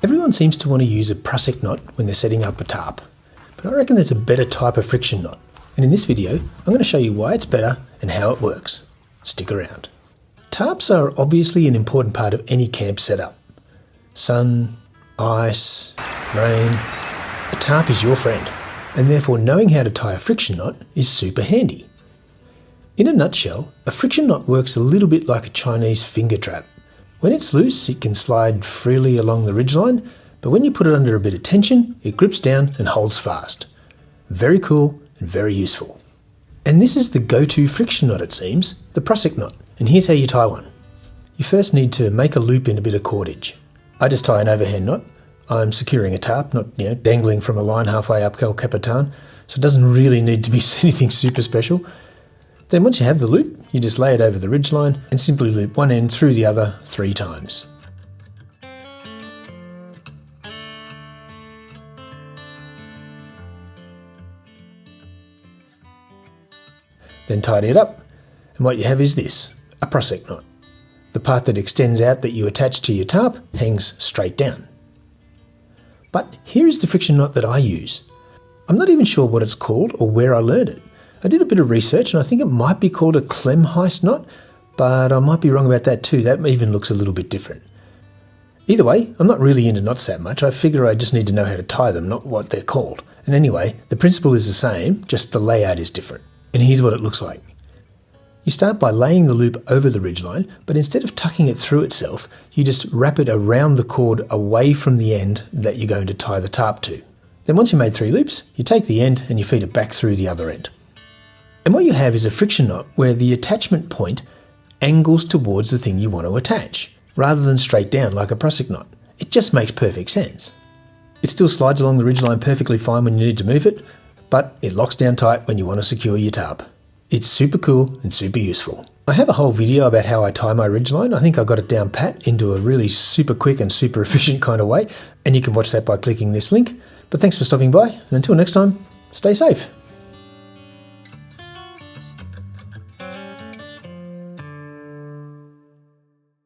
Everyone seems to want to use a Prusik knot when they're setting up a tarp, but I reckon there's a better type of friction knot, and in this video I'm going to show you why it's better and how it works. Stick around. Tarps are obviously an important part of any camp setup. Sun, ice, rain. A tarp is your friend, and therefore knowing how to tie a friction knot is super handy. In a nutshell, a friction knot works a little bit like a Chinese finger trap. When it's loose, it can slide freely along the ridgeline, but when you put it under a bit of tension, it grips down and holds fast. Very cool and very useful. And this is the go-to friction knot, it seems, the Prusik knot. And here's how you tie one. You first need to make a loop in a bit of cordage. I just tie an overhand knot. I'm securing a tarp, not dangling from a line halfway up El Capitan, so it doesn't really need to be anything super special. Then once you have the loop, you just lay it over the ridgeline and simply loop one end through the other 3 times. Then tidy it up, and what you have is this, a Prusik knot. The part that extends out that you attach to your tarp hangs straight down. But here is the friction knot that I use. I'm not even sure what it's called or where I learned it. I did a bit of research and I think it might be called a Klemheist knot, but I might be wrong about that too. That even looks a little bit different. Either way, I'm not really into knots that much. I figure I just need to know how to tie them, not what they're called. And anyway, the principle is the same, just the layout is different. And here's what it looks like. You start by laying the loop over the ridgeline, but instead of tucking it through itself, you just wrap it around the cord away from the end that you're going to tie the tarp to. Then once you've made 3 loops, you take the end and you feed it back through the other end. And what you have is a friction knot where the attachment point angles towards the thing you want to attach, rather than straight down like a Prusik knot. It just makes perfect sense. It still slides along the ridgeline perfectly fine when you need to move it, but it locks down tight when you want to secure your tarp. It's super cool and super useful. I have a whole video about how I tie my ridgeline. I think I got it down pat into a really super quick and super efficient kind of way, and you can watch that by clicking this link. But thanks for stopping by, and until next time, stay safe.